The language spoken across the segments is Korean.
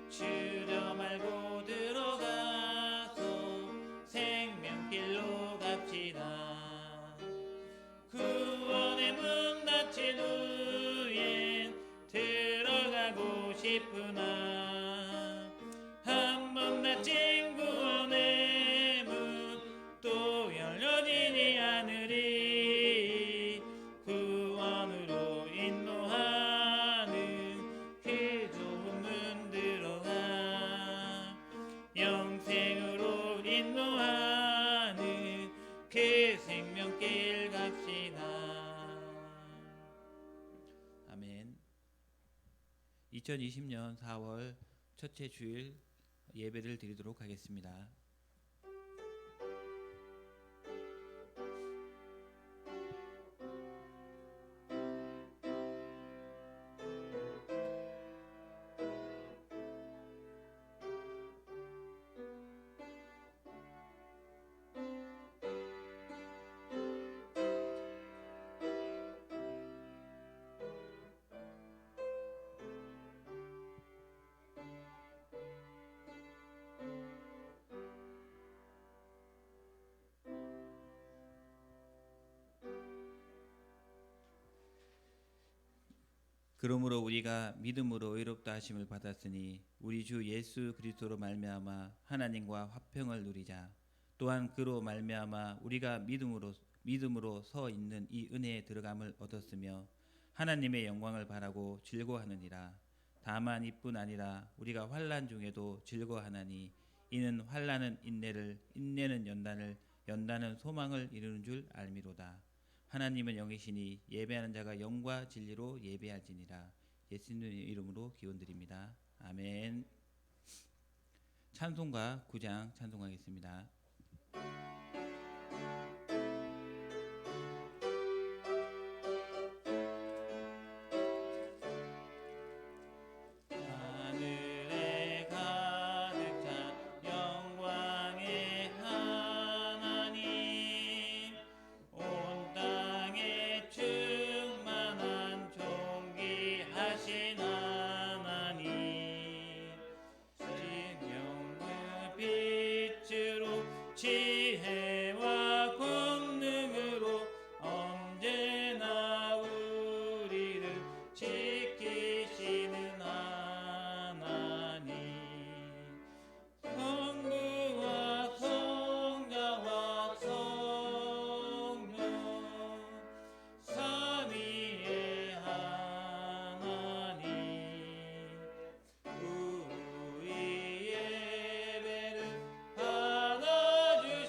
주저 말고 들어가서 생명길로 갑시다. 구원의 문 닫힌 후엔 들어가고 싶으나 한 번 닫힌 구원의 문 또 열려지지 않으리. 구원으로 인도하는 그 좁은 문 들어가 영생으로 인도하는 그 생명길 갑시다. 아멘. 2020년 4월 첫째 주일 예배를 드리도록 하겠습니다. 그러므로 우리가 믿음으로 의롭다 하심을 받았으니 우리 주 예수 그리스도로 말미암아 하나님과 화평을 누리자. 또한 그로 말미암아 우리가 믿음으로 서 있는 이 은혜에 들어감을 얻었으며 하나님의 영광을 바라고 즐거워하느니라. 다만 이뿐 아니라 우리가 환난 중에도 즐거워하나니 이는 환난은 인내를, 인내는 연단을, 연단은 소망을 이루는 줄 알미로다. 하나님은 영이시니 예배하는 자가 영과 진리로 예배할지니라. 예수님의 이름으로 기원드립니다. 아멘. 찬송가 9장 찬송하겠습니다. 지혜와 권능으로 언제나 우리를 지키시는 하나님. 성부와 성자와 성령 삼위의 하나님, 우리 예배를 받아주시옵소서.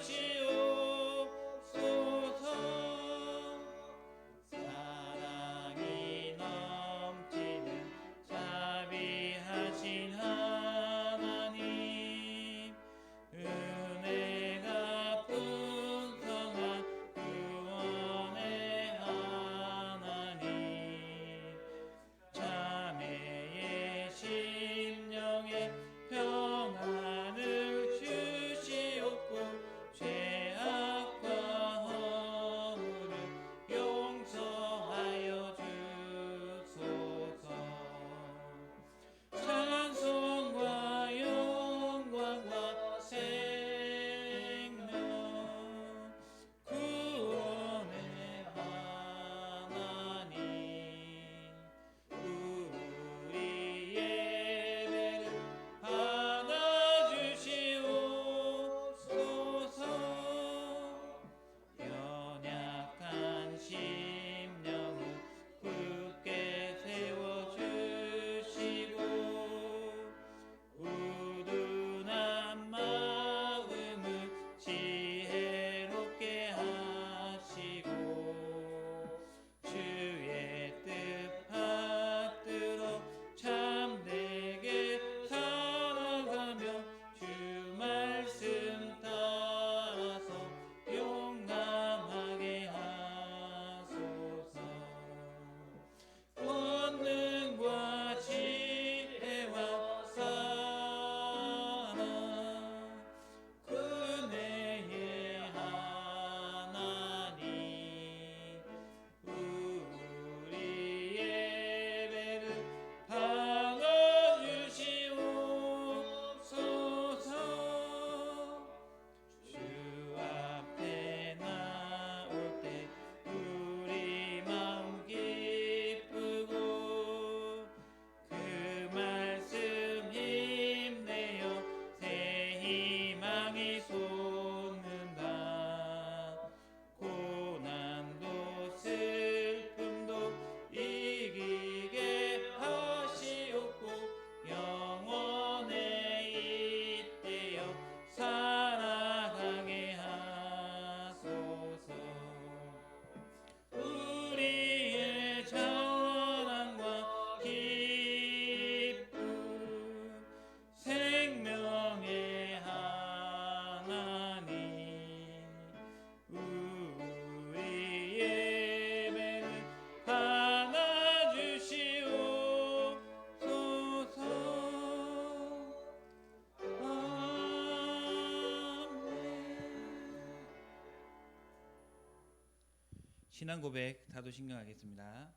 신앙 고백 사도신경하겠습니다.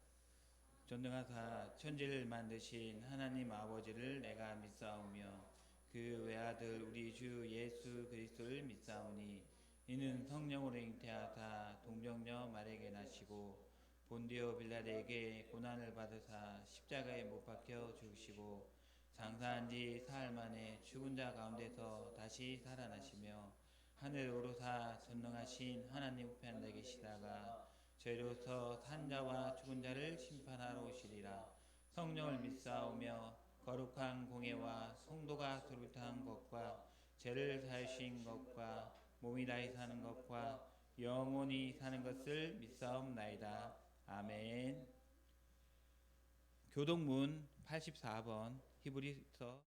전능하사 천지를 만드신 하나님 아버지를 내가 믿사오며 그 외아들 우리 주 예수 그리스도를 믿사오니 이는 성령으로 잉태하사 동정녀 마리아에게 나시고 본디오 빌라도에게 고난을 받으사 십자가에 못 박혀 죽으시고 장사한 지 사흘 만에 죽은 자 가운데서 다시 살아나시며 하늘 오르사 전능하신 하나님 우편에 계시다가 저희로서 산 자와 죽은 자를 심판하러 오시리라. 성령을 믿사오며 거룩한 공예와 성도가 소립한 것과 죄를 사하신 것과 몸이 다시 사는 것과 영원히 사는 것을 믿사옵나이다. 아멘. 교동문 84번 히브리서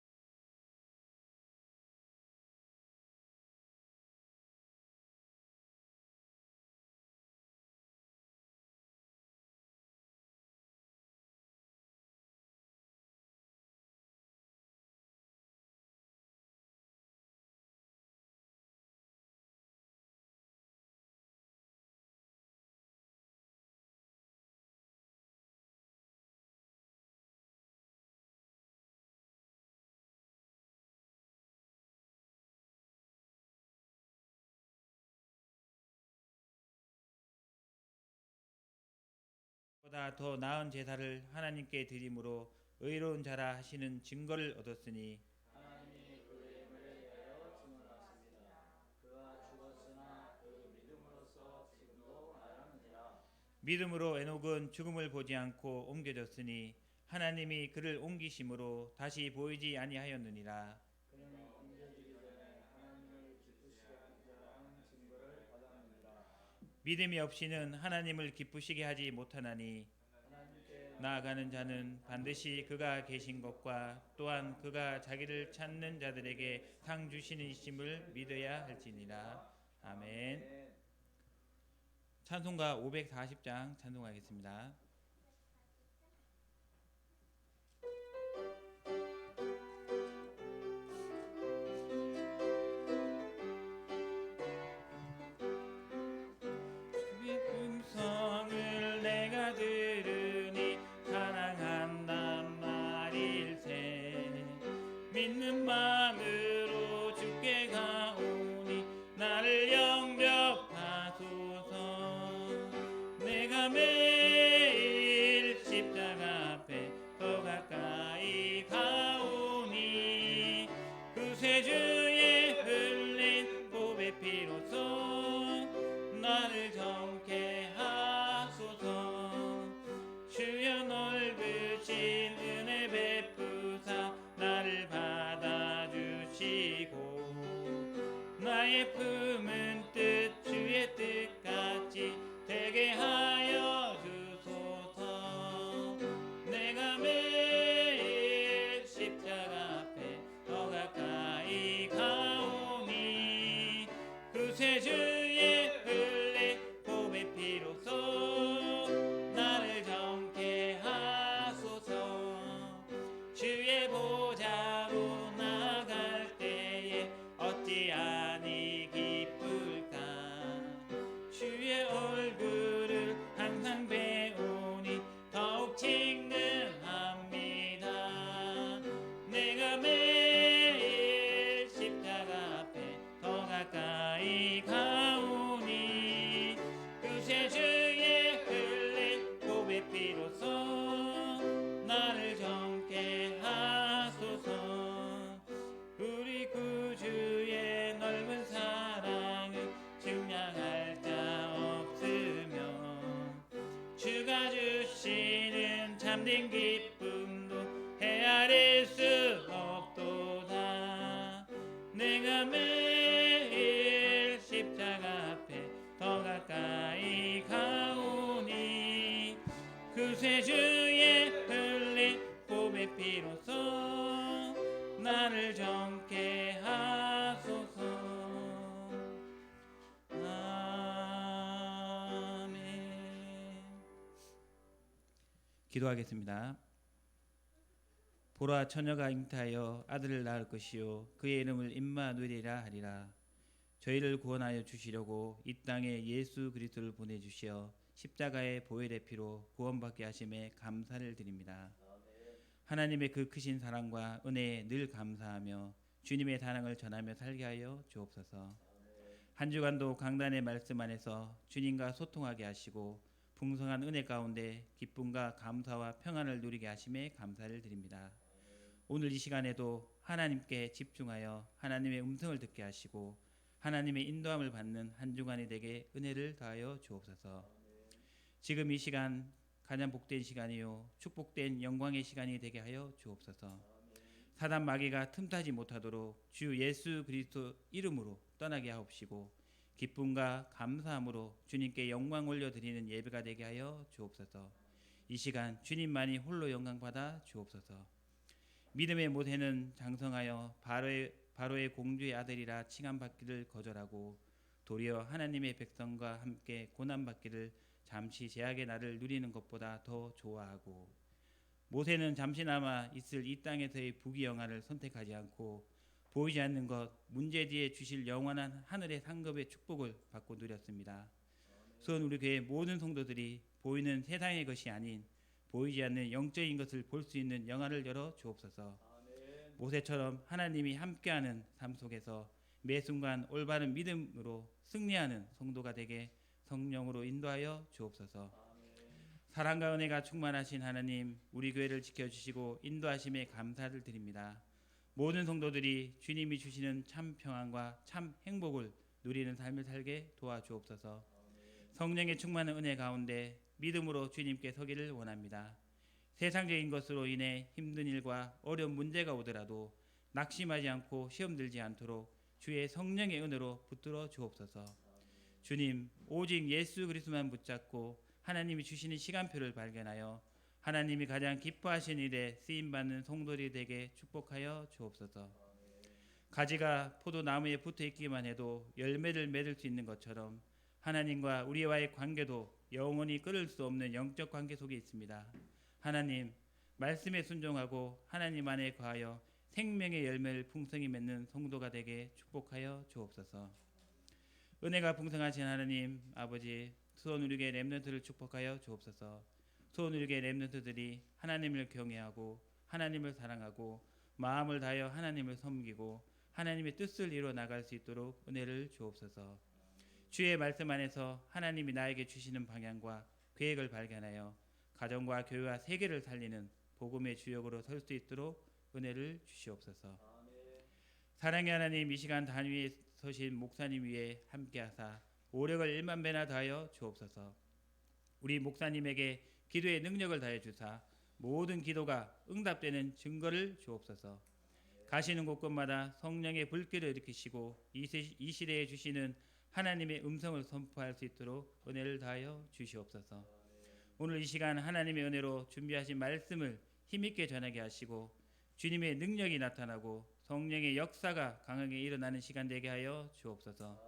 보다 더 나은 제사를 하나님께 드림으로 의로운 자라 하시는 증거를 얻었으니 하나님이 그의 힘을 위하여 증언하십니다. 그가 죽었으나 그 믿음으로써 지금도 말하느니라. 믿음으로 에녹은 죽음을 보지 않고 옮겨졌으니 하나님이 그를 옮기심으로 다시 보이지 아니하였느니라. 그는 옮겨지기 전에 하나님을 기쁘시게 한 자라는 증거를 받았느니라. 믿음이 없이는 하나님을 기쁘시게 하지 못하나니 하나님께 나아가는 자는 반드시 그가 계신 것과 또한 그가 자기를 찾는 자들에게 상 주시는 이심을 믿어야 할지니라. 아멘. 찬송가 540장 찬송하겠습니다. 주의 음성을 내가 들으니 사랑한단 말일세. 믿는 마음으로 주께 가오니 나를 영접하소서. 내가 매일 십자가 앞에 더 가까이 가오니 그새 주의 흘린 보배 피로써 나를 정케 하소서. 주여 넓으신 은혜 베푸사 나를 받아주시고 나의 품은 뜻 주의 뜻같이 되게 하여 주소서. 내가 매일 십자가 앞에 더 가까이 가오니 그새 주의 흘린 보배 피로써 나를 정케 하소서. 주의 보좌로 나갈 때에 어찌하니 기쁠까. 주의 얼굴을 항상 배우니 더욱 친근합니다. 내가 매일 십자가 앞에 더 가까이 가오니 그새 주의 흘린 보배 피로써 나를 정케 하소서. 우리 구주의 넓은 사랑을 증량할 자 없으며 주가 주시는 참된 기쁨도 헤아릴 수 없도다. 내가 매일 십자가 앞에 더 가까이 가오니 그새 주의 흘린 보배 피로써 나를 정케 하소서. 아멘. 기도하겠습니다. 보라 처녀가 잉태하여 아들을 낳을 것이요 그의 이름을 임마누엘이라 하리라. 저희를 구원하여 주시려고 이 땅에 예수 그리스도를 보내주시어 십자가의 보혈의 피로 구원받게 하심에 감사를 드립니다. 하나님의 그 크신 사랑과 은혜에 늘 감사하며 주님의 사랑을 전하며 살게 하여 주옵소서. 한 주간도 강단의 말씀 안에서 주님과 소통하게 하시고 풍성한 은혜 가운데 기쁨과 감사와 평안을 누리게 하심에 감사를 드립니다. 오늘 이 시간에도 하나님께 집중하여 하나님의 음성을 듣게 하시고 하나님의 인도함을 받는 한 주간이 되게 은혜를 더하여 주옵소서. 지금 이 시간 가장 복된 시간이요 축복된 영광의 시간이 되게 하여 주옵소서. 사단 마귀가 틈타지 못하도록 주 예수 그리스도 이름으로 떠나게 하옵시고 기쁨과 감사함으로 주님께 영광 올려드리는 예배가 되게 하여 주옵소서. 이 시간 주님만이 홀로 영광 받아 주옵소서. 믿음의 모세는 장성하여 바로의 공주의 아들이라 칭함받기를 거절하고 도리어 하나님의 백성과 함께 고난받기를 잠시 제약의 날을 누리는 것보다 더 좋아하고 모세는 잠시나마 있을 이 땅에서의 부귀영화를 선택하지 않고 보이지 않는 것 문제 뒤에 주실 영원한 하늘의 상급의 축복을 받고 누렸습니다. 소원 우리 교회 모든 성도들이 보이는 세상의 것이 아닌 보이지 않는 영적인 것을 볼 수 있는 영화를 열어 주옵소서. 모세처럼 하나님이 함께하는 삶 속에서 매 순간 올바른 믿음으로 승리하는 성도가 되게 성령으로 인도하여 주옵소서. 사랑과 은혜가 충만하신 하나님, 우리 교회를 지켜주시고 인도하심에 감사를 드립니다. 모든 성도들이 주님이 주시는 참 평안과 참 행복을 누리는 삶을 살게 도와주옵소서. 성령의 충만한 은혜 가운데 믿음으로 주님께 서기를 원합니다. 세상적인 것으로 인해 힘든 일과 어려운 문제가 오더라도 낙심하지 않고 시험 들지 않도록 주의 성령의 은혜로 붙들어 주옵소서. 주님, 오직 예수 그리스도만 붙잡고 하나님이 주시는 시간표를 발견하여 하나님이 가장 기뻐하시는 일에 쓰임받는 성도들이 되게 축복하여 주옵소서. 가지가 포도나무에 붙어있기만 해도 열매를 맺을 수 있는 것처럼 하나님과 우리와의 관계도 영원히 끊을 수 없는 영적 관계 속에 있습니다. 하나님, 말씀에 순종하고 하나님 안에 거하여 생명의 열매를 풍성히 맺는 성도가 되게 축복하여 주옵소서. 은혜가 풍성하신 하나님 아버지, 수원우리교회 렘넌트를 축복하여 주옵소서. 수원우리교회 렘넌트들이 하나님을 경외하고 하나님을 사랑하고 마음을 다하여 하나님을 섬기고 하나님의 뜻을 이루어 나갈 수 있도록 은혜를 주옵소서. 주의 말씀 안에서 하나님이 나에게 주시는 방향과 계획을 발견하여 가정과 교회와 세계를 살리는 복음의 주역으로 설 수 있도록 은혜를 주시옵소서. 사랑의 하나님, 이 시간 단위에 서신 목사님 위에 함께하사 오력을 1만 배나 더하여 주옵소서. 우리 목사님에게 기도의 능력을 다해 주사 모든 기도가 응답되는 증거를 주옵소서. 가시는 곳곳마다 성령의 불길을 일으키시고 이 시대에 주시는 하나님의 음성을 선포할 수 있도록 은혜를 다하여 주시옵소서. 오늘 이 시간 하나님의 은혜로 준비하신 말씀을 힘있게 전하게 하시고 주님의 능력이 나타나고 성령의 역사가 강하게 일어나는 시간 되게 하여 주옵소서.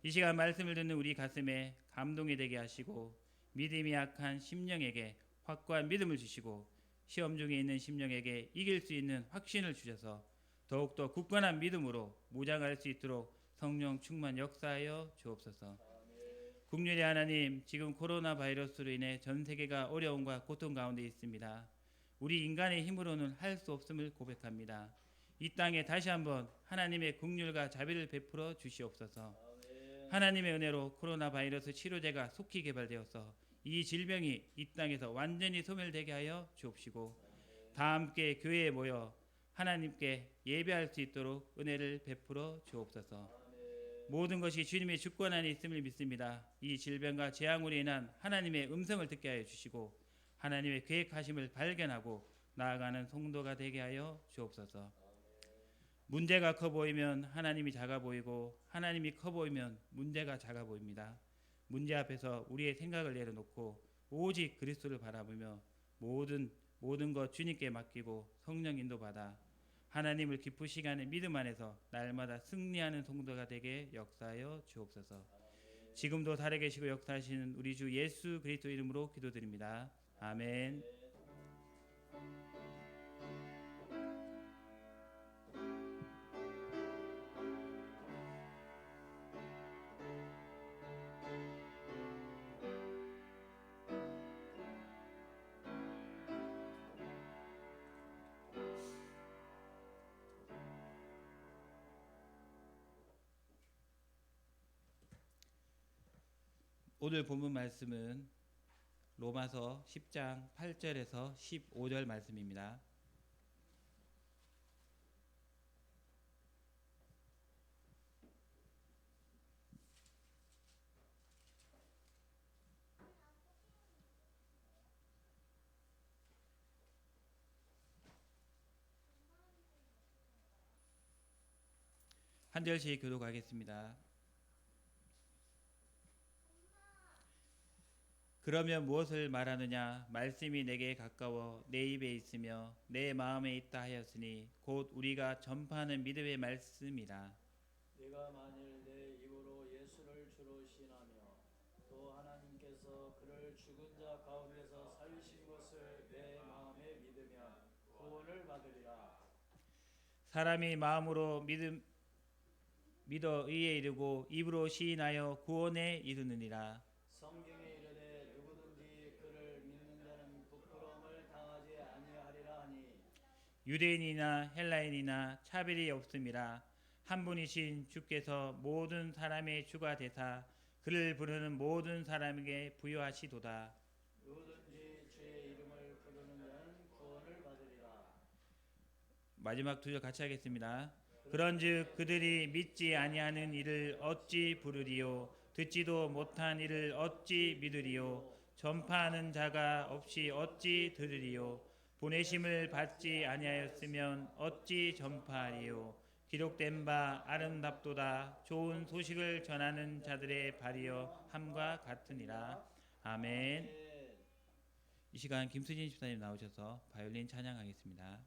이 시간 말씀을 듣는 우리 가슴에 감동이 되게 하시고 믿음이 약한 심령에게 확고한 믿음을 주시고 시험 중에 있는 심령에게 이길 수 있는 확신을 주셔서 더욱더 굳건한 믿음으로 무장할 수 있도록 성령 충만 역사하여 주옵소서. 국률의 하나님, 지금 코로나 바이러스로 인해 전 세계가 어려움과 고통 가운데 있습니다. 우리 인간의 힘으로는 할 수 없음을 고백합니다. 이 땅에 다시 한번 하나님의 국률과 자비를 베풀어 주시옵소서. 하나님의 은혜로 코로나 바이러스 치료제가 속히 개발되어서 이 질병이 이 땅에서 완전히 소멸되게 하여 주옵시고 다 함께 교회에 모여 하나님께 예배할 수 있도록 은혜를 베풀어 주옵소서. 모든 것이 주님의 주권 안에 있음을 믿습니다. 이 질병과 재앙으로 인한 하나님의 음성을 듣게 하여 주시고 하나님의 계획하심을 발견하고 나아가는 성도가 되게 하여 주옵소서. 문제가 커 보이면 하나님이 작아 보이고 하나님이 커 보이면 문제가 작아 보입니다. 문제 앞에서 우리의 생각을 내려놓고 오직 그리스도를 바라보며 모든 것 주님께 맡기고 성령 인도받아 하나님을 기쁘시게 하는 믿음 안에서 날마다 승리하는 성도가 되게 역사하여 주옵소서. 지금도 살아계시고 역사하시는 우리 주 예수 그리스도 이름으로 기도드립니다. 아멘. 오늘 본문 말씀은 로마서 10장 8절에서 15절 말씀입니다. 한 절씩 교독하겠습니다. 그러면 무엇을 말하느냐? 말씀이 내게 가까워 내 입에 있으며 내 마음에 있다 하였으니 곧 우리가 전파하는 믿음의 말씀이라. 내가 만일 내 입으로 예수를 주로 시인하며 또 하나님께서 그를 죽은 자 가운데서 살리신 것을 내 마음에 믿으면 구원을 받으리라. 사람이 마음으로 믿어 의에 이르고 입으로 시인하여 구원에 이르느니라. 성경에 이르되 누구든지 그를 믿는 자는 부끄러움을 당하지 아니하리라 하니 유대인이나 헬라인이나 차별이 없음이라. 한 분이신 주께서 모든 사람의 주가 되사 그를 부르는 모든 사람에게 부여하시도다. 누구든지 주의 이름을 부르는 자는 구원을 받으리라. 마지막 두 절 같이 하겠습니다. 그런즉 그들이 믿지 아니하는 이를 어찌 부르리요? 듣지도 못한 이를 어찌 믿으리요? 전파하는 자가 없이 어찌 들으리요? 보내심을 받지 아니하였으면 어찌 전파하리요? 기록된 바 아름답도다. 좋은 소식을 전하는 자들의 발이여 함과 같으니라. 아멘. 이 시간 김수진 집사님 나오셔서 바이올린 찬양하겠습니다.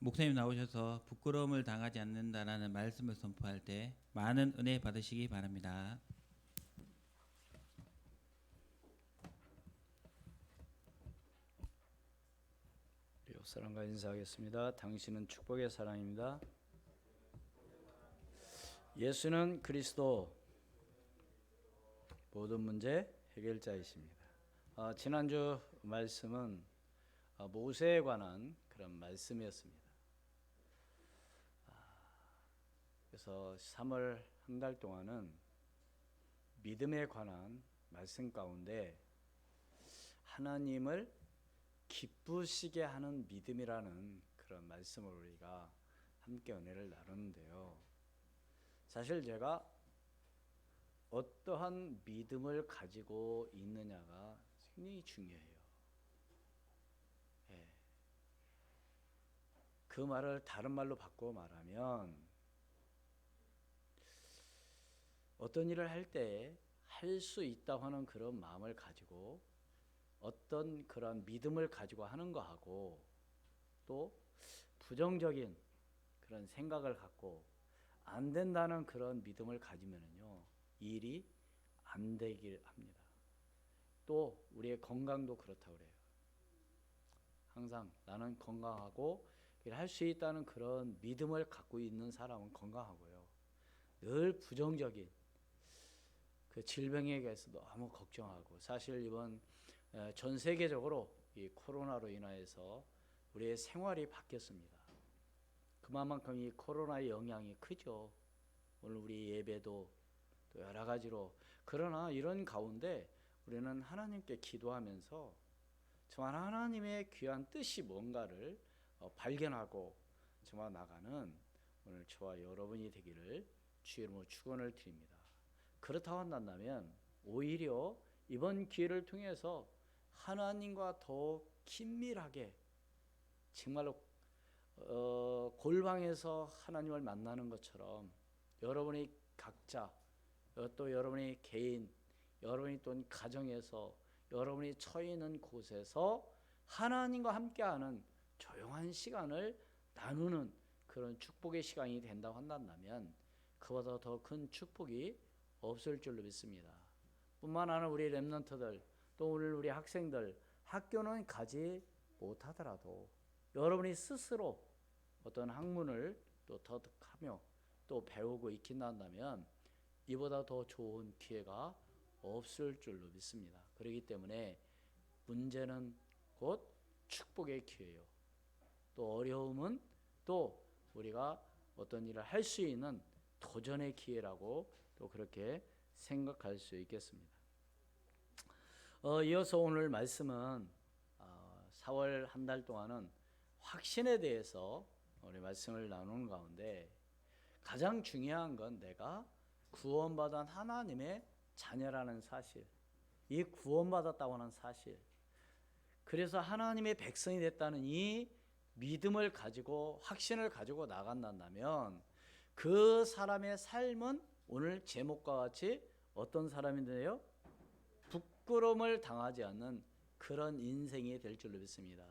목사님 나오셔서 부끄러움을 당하지 않는다라는 말씀을 선포할 때 많은 은혜 받으시기 바랍니다. 사랑과 인사하겠습니다. 당신은 축복의 사랑입니다. 예수는 그리스도 모든 문제 해결자이십니다. 지난주 말씀은 모세에 관한 그런 말씀이었습니다. 그래서 3월 한 달 동안은 믿음에 관한 말씀 가운데 하나님을 기쁘시게 하는 믿음이라는 그런 말씀을 우리가 함께 은혜를 나누는데요. 사실 제가 어떠한 믿음을 가지고 있느냐가 굉장히 중요해요. 그 말을 다른 말로 바꿔 말하면 어떤 일을 할 때 할 수 있다고 하는 그런 마음을 가지고 어떤 그런 믿음을 가지고 하는 거하고 또 부정적인 그런 생각을 갖고 안 된다는 그런 믿음을 가지면은요 일이 안 되길 합니다. 또 우리의 건강도 그렇다고 그래요. 항상 나는 건강하고 할 수 있다는 그런 믿음을 갖고 있는 사람은 건강하고요. 늘 부정적인 그 질병에 대해서 너무 걱정하고 사실 이번 전 세계적으로 이 코로나로 인하여서 우리의 생활이 바뀌었습니다. 그만큼 이 코로나의 영향이 크죠. 오늘 우리 예배도 또 여러 가지로 그러나 이런 가운데 우리는 하나님께 기도하면서 정말 하나님의 귀한 뜻이 뭔가를 발견하고 정말 나가는 오늘 저와 여러분이 되기를 주의 이름으로 축원을 드립니다. 그렇다고 한다면 오히려 이번 기회를 통해서 하나님과 더 긴밀하게 정말로 골방에서 하나님을 만나는 것처럼 여러분이 각자 또 여러분이 개인 여러분이 또 가정에서 여러분이 처해 있는 곳에서 하나님과 함께하는 조용한 시간을 나누는 그런 축복의 시간이 된다고 한다면 그보다 더 큰 축복이 없을 줄로 믿습니다. 뿐만 아니라 우리 렘넌트들 또 오늘 우리 학생들 학교는 가지 못하더라도 여러분이 스스로 어떤 학문을 또 터득하며 또 배우고 익힌다면 이보다 더 좋은 기회가 없을 줄로 믿습니다. 그렇기 때문에 문제는 곧 축복의 기회요. 또 어려움은 또 우리가 어떤 일을 할 수 있는 도전의 기회라고 또 그렇게 생각할 수 있겠습니다. 이어서 오늘 말씀은 4월 한 달 동안은 확신에 대해서 우리 말씀을 나누는 가운데 가장 중요한 건 내가 구원받은 하나님의 자녀라는 사실, 이 구원받았다고 하는 사실, 그래서 하나님의 백성이 됐다는 이 믿음을 가지고 확신을 가지고 나간다면 그 사람의 삶은 오늘 제목과 같이 어떤 사람인데요? 부끄러움을 당하지 않는 그런 인생이 될 줄로 믿습니다.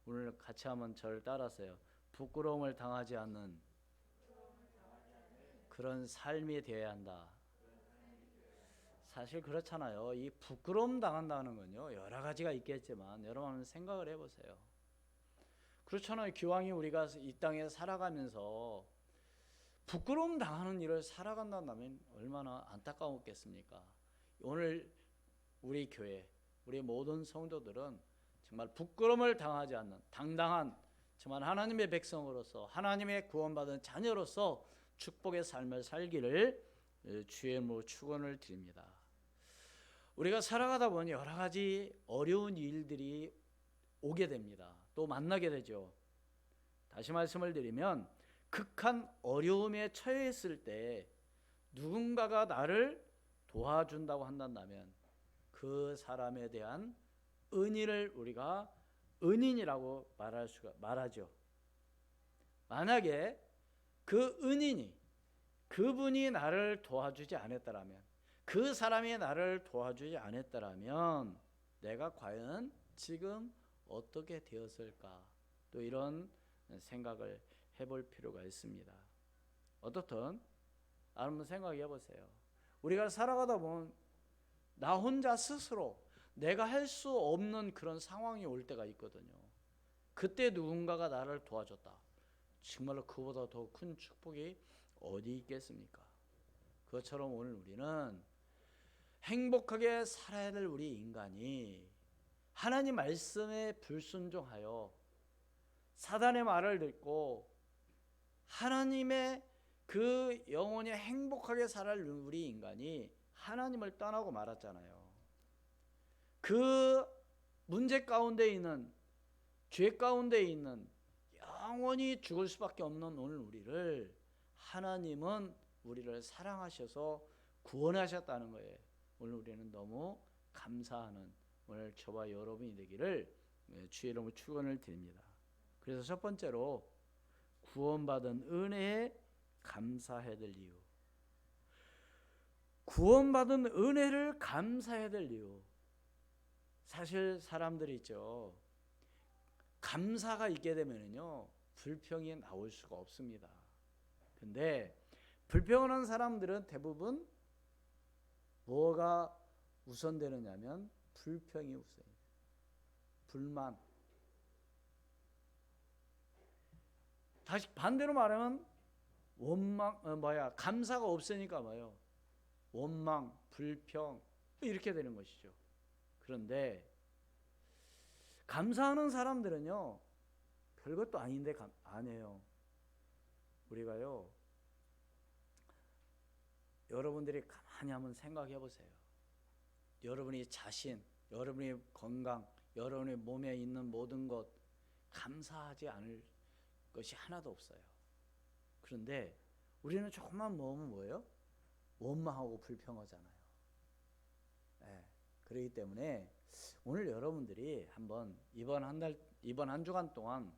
오늘 같이 한번 저를 따라서요. 부끄러움을 당하지 않는 그런 삶이 되어야 한다. 사실 그렇잖아요. 이 부끄러움 당한다는 건요 여러 가지가 있겠지만 여러분 생각을 해보세요. 그렇잖아요. 기왕이 우리가 이 땅에 살아가면서 부끄러움 당하는 일을 살아간다면 얼마나 안타까웠겠습니까? 오늘 우리 교회, 우리 모든 성도들은 정말 부끄러움을 당하지 않는 당당한 정말 하나님의 백성으로서 하나님의 구원받은 자녀로서 축복의 삶을 살기를 주의 이름으로 축원을 드립니다. 우리가 살아가다 보니 여러 가지 어려운 일들이 오게 됩니다. 또 만나게 되죠. 다시 말씀을 드리면 극한 어려움에 처해 있을 때 누군가가 나를 도와준다고 한다면 그 사람에 대한 은인을 우리가 은인이라고 말하죠. 만약에 그 은인이 그분이 나를 도와주지 않았더라면 그 사람이 나를 도와주지 않았더라면 내가 과연 지금 어떻게 되었을까? 또 이런 생각을 해볼 필요가 있습니다. 어떻든 한번 생각해 보세요. 우리가 살아가다 보면 나 혼자 스스로 내가 할 수 없는 그런 상황이 올 때가 있거든요. 그때 누군가가 나를 도와줬다. 정말로 그보다 더 큰 축복이 어디 있겠습니까? 그것처럼 오늘 우리는 행복하게 살아야 될 우리 인간이 하나님 말씀에 불순종하여 사단의 말을 듣고 하나님의 그 영혼이 행복하게 살아야 할 우리 인간이 하나님을 떠나고 말았잖아요. 그 문제 가운데 있는, 죄 가운데 있는, 영원히 죽을 수밖에 없는 오늘 우리를 하나님은 우리를 사랑하셔서 구원하셨다는 거예요. 오늘 우리는 너무 감사하는 오늘 저와 여러분이 되기를 주의 이름으로 축원을 드립니다. 그래서 첫 번째로 구원받은 은혜에 감사해야 될 이유. 구원받은 은혜를 감사해야 될 이유. 사실 사람들이 있죠. 감사가 있게 되면요 불평이 나올 수가 없습니다. 근데 불평하는 사람들은 대부분 뭐가 우선되느냐면 불평이 우선이에요. 불만. 다시 반대로 말하면 원망, 감사가 없으니까 뭐예요? 원망, 불평 이렇게 되는 것이죠. 그런데 감사하는 사람들은요 별것도 아닌데 안 해요. 우리가요 여러분들이 가만히 한번 생각해 보세요. 여러분이 자신, 여러분의 건강, 여러분의 몸에 있는 모든 것 감사하지 않을 것이 하나도 없어요. 그런데 우리는 조금만 먹으면 뭐예요? 원망하고 불평하잖아요. 네. 그렇기 때문에 오늘 여러분들이 한번 이번 한 주간 동안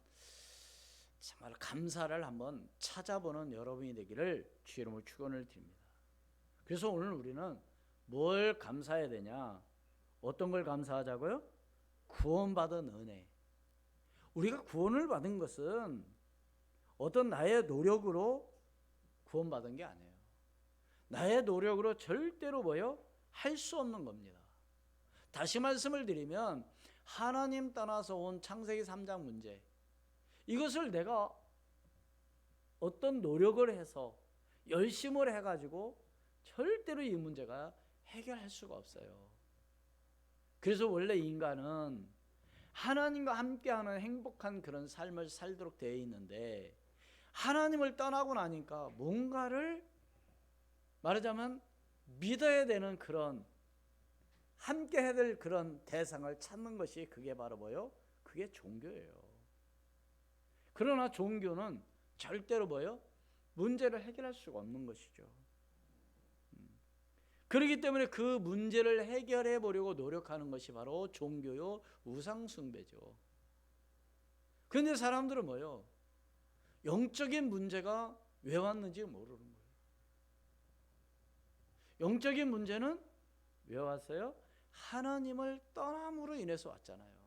정말 감사를 한번 찾아보는 여러분이 되기를 주의 이름으로 축원을 드립니다. 그래서 오늘 우리는 뭘 감사해야 되냐? 어떤 걸 감사하자고요? 구원받은 은혜. 우리가 구원을 받은 것은 어떤 나의 노력으로 구원받은 게 아니에요. 나의 노력으로 절대로 뭐요? 할 수 없는 겁니다. 다시 말씀을 드리면 하나님 떠나서 온 창세기 3장 문제, 이것을 내가 어떤 노력을 해서 열심을 해가지고 절대로 이 문제가 해결할 수가 없어요. 그래서 원래 인간은 하나님과 함께하는 행복한 그런 삶을 살도록 되어 있는데 하나님을 떠나고 나니까 뭔가를 말하자면 믿어야 되는 그런 함께 해야 될 그런 대상을 찾는 것이 그게 바로 뭐요? 그게 종교예요. 그러나 종교는 절대로 뭐요? 문제를 해결할 수가 없는 것이죠. 그렇기 때문에 그 문제를 해결해 보려고 노력하는 것이 바로 종교요 우상숭배죠. 그런데 사람들은 뭐요? 영적인 문제가 왜 왔는지 모르는 거예요. 영적인 문제는 왜 왔어요? 하나님을 떠남으로 인해서 왔잖아요.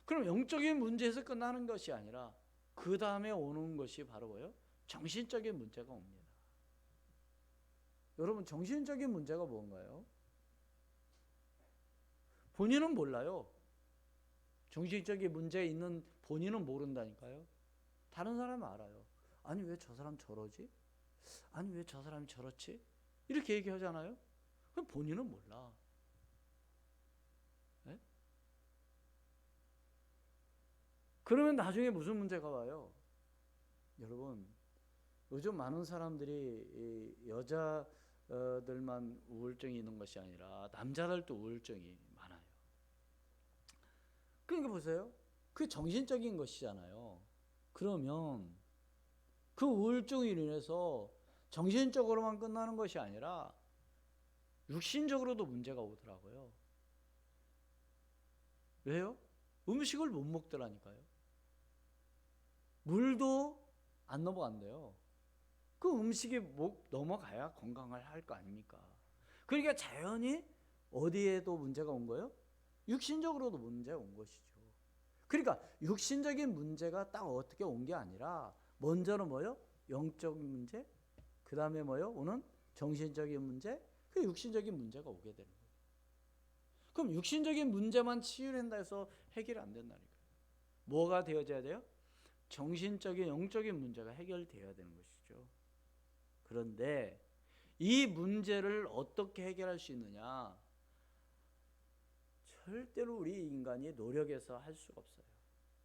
그럼 영적인 문제에서 끝나는 것이 아니라 그 다음에 오는 것이 바로 뭐예요? 정신적인 문제가 옵니다. 여러분 정신적인 문제가 뭔가요? 본인은 몰라요. 정신적인 문제 있는 본인은 모른다니까요. 다른 사람은 알아요. 아니 왜 저 사람 저러지? 아니 왜 저 사람이 저렇지? 이렇게 얘기하잖아요. 그럼 본인은 몰라. 네? 그러면 나중에 무슨 문제가 와요? 여러분 요즘 많은 사람들이 여자들만 우울증이 있는 것이 아니라 남자들도 우울증이 많아요. 그러니까 보세요. 그게 정신적인 것이잖아요. 그러면 그 우울증으로 인해서 정신적으로만 끝나는 것이 아니라 육신적으로도 문제가 오더라고요. 왜요? 음식을 못 먹더라니까요. 물도 안 넘어간대요. 그 음식이 목 넘어가야 건강을 할 거 아닙니까? 그러니까 자연히 어디에도 문제가 온 거예요? 육신적으로도 문제가 온 것이죠. 그러니까 육신적인 문제가 딱 어떻게 온 게 아니라 먼저는 뭐요? 영적인 문제, 그 다음에 뭐요? 오는 정신적인 문제, 그 육신적인 문제가 오게 되는 거예요. 그럼 육신적인 문제만 치유한다 해서 해결이 안 된다니까요. 뭐가 되어져야 돼요? 정신적인 영적인 문제가 해결되어야 되는 것이죠. 그런데 이 문제를 어떻게 해결할 수 있느냐? 절대로 우리 인간이 노력해서 할 수가 없어요.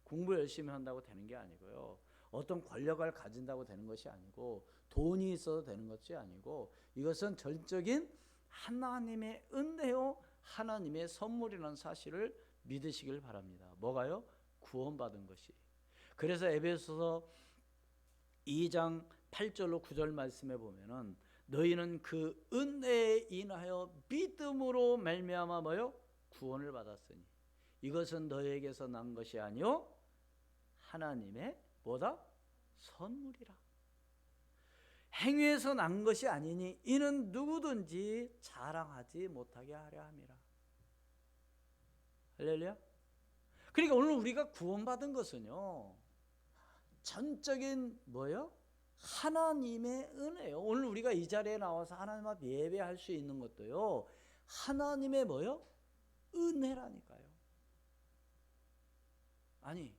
공부 열심히 한다고 되는 게 아니고요. 어떤 권력을 가진다고 되는 것이 아니고 돈이 있어도 되는 것이 아니고 이것은 전적인 하나님의 은혜요 하나님의 선물이라는 사실을 믿으시길 바랍니다. 뭐가요? 구원받은 것이. 그래서 에베소서 2장 8절로 9절 말씀에 보면은 너희는 그 은혜에 인하여 믿음으로 말미암아 뭐요? 구원을 받았으니 이것은 너희에게서 난 것이 아니요 하나님의 뭐다? 선물이라. 행위에서 난 것이 아니니 이는 누구든지 자랑하지 못하게 하려 함이라. 할렐루야. 그러니까 오늘 우리가 구원받은 것은요 전적인 뭐요? 하나님의 은혜요. 오늘 우리가 이 자리에 나와서 하나님 앞 예배할 수 있는 것도요 하나님의 뭐요? 은혜라니까요. 아니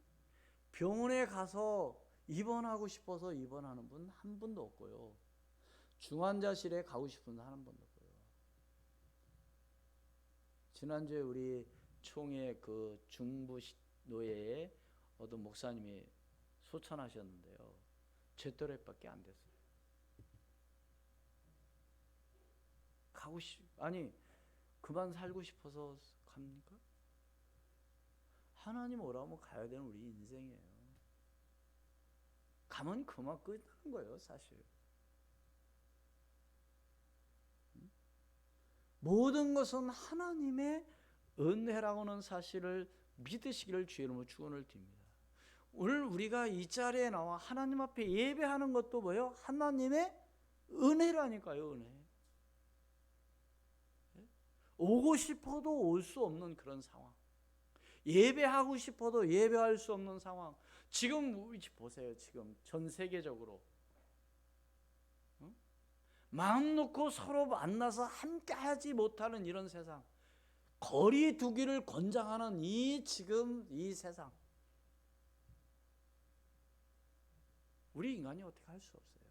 병원에 가서 입원하고 싶어서 입원하는 분 한 분도 없고요. 중환자실에 가고 싶은 분 한 분도 없고요. 지난주에 우리 총회 그 중부 노예에 어떤 목사님이 소천하셨는데요. 잿더렉밖에 안 됐어요. 아니 그만 살고 싶어서 갑니까? 하나님 오라면 가야 되는 우리 인생이에요. 가면 그만 끝나는 거예요, 사실. 모든 것은 하나님의 은혜라고는 사실을 믿으시기를 주의 이름으로 축원을 드립니다. 오늘 우리가 이 자리에 나와 하나님 앞에 예배하는 것도 뭐예요? 하나님의 은혜라니까요, 은혜. 오고 싶어도 올 수 없는 그런 상황. 예배하고 싶어도 예배할 수 없는 상황. 지금 우리 보세요. 지금 전 세계적으로 마음 놓고 서로 만나서 함께 하지 못하는 이런 세상, 거리 두기를 권장하는 지금 이 세상, 우리 인간이 어떻게 할 수 없어요.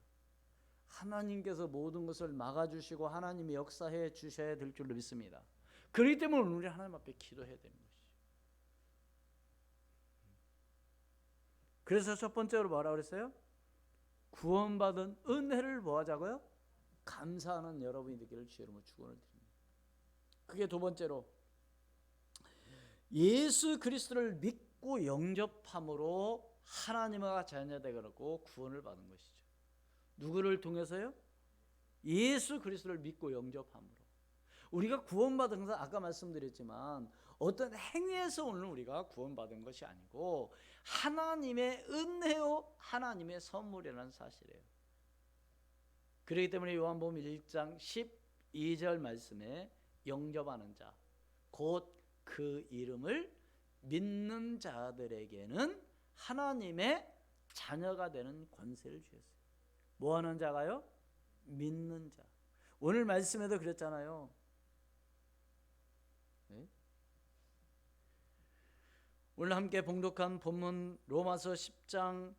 하나님께서 모든 것을 막아주시고 하나님이 역사해 주셔야 될 줄로 믿습니다. 그렇기 때문에 우리 하나님 앞에 기도해야 되는 것이죠. 그래서 첫 번째로 뭐라고 그랬어요? 구원받은 은혜를 뭐 하자고요? 감사하는 여러분이 되기를 주의 이름으로 축원을 드립니다. 그게 두 번째로 예수 그리스도를 믿고 영접함으로 하나님과 자녀되고 구원을 받은 것이죠. 누구를 통해서요? 예수 그리스도를 믿고 영접함으로. 우리가 구원받은 것은 아까 말씀드렸지만 어떤 행위에서 오늘 우리가 구원받은 것이 아니고 하나님의 은혜요 하나님의 선물이라는 사실이에요. 그렇기 때문에 요한복음 1장 12절 말씀에 영접하는 자 곧 그 이름을 믿는 자들에게는 하나님의 자녀가 되는 권세를 주셨어요. 뭐 하는 자가요? 믿는 자. 오늘 말씀에도 그랬잖아요. 네? 오늘 함께 봉독한 본문 로마서 10장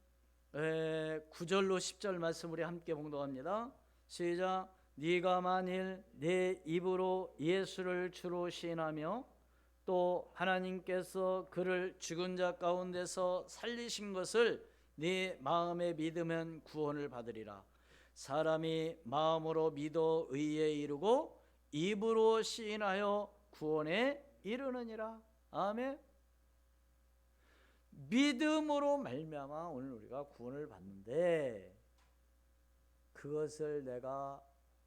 9절로 10절 말씀 우리 함께 봉독합니다. 시작. 네가 만일 내 입으로 예수를 주로 시인하며 또 하나님께서 그를 죽은 자 가운데서 살리신 것을 네 마음에 믿으면 구원을 받으리라. 사람이 마음으로 믿어 의에 이르고 입으로 시인하여 구원에 이르느니라. 아멘. 믿음으로 말미암아 오늘 우리가 구원을 받는데 그것을 내가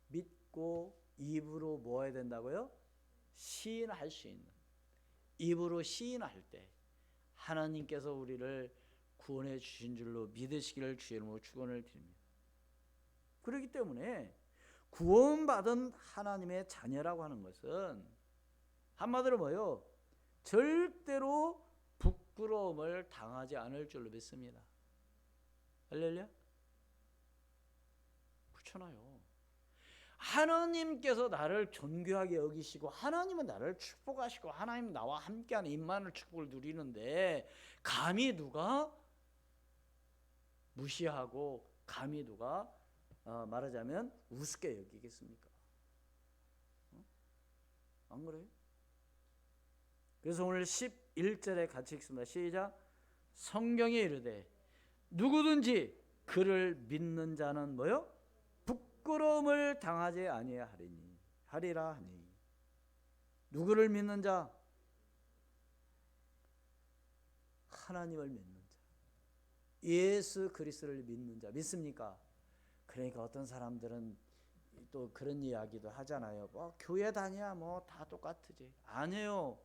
믿고 입으로 뭐 해야 된다고요? 시인할 수 있는, 입으로 시인할 때 하나님께서 우리를 구원해 주신 줄로 믿으시기를 주의 이름으로 축원을 드립니다. 그렇기 때문에 구원받은 하나님의 자녀라고 하는 것은 한마디로 뭐요? 절대로 부끄러움을 당하지 않을 줄로 믿습니다. 할렐루야? 그렇잖아요. 하나님께서 나를 존귀하게 여기시고 하나님은 나를 축복하시고 하나님 나와 함께하는 임마누엘 축복을 누리는데 감히 누가 무시하고 감히 누가 말하자면 우습게 여기겠습니까? 안 그래요? 그래서 오늘 11절에 같이 읽습니다. 시작. 성경에 이르되 누구든지 그를 믿는 자는 뭐요? 부끄러움을 당하지 아니하리니 하리라 하니. 누구를 믿는 자? 하나님을 믿는 자, 예수 그리스도를 믿는 자. 믿습니까? 그러니까 어떤 사람들은 또 그런 이야기도 하잖아요. 뭐 교회 다녀야 뭐 다 똑같지. 아니에요.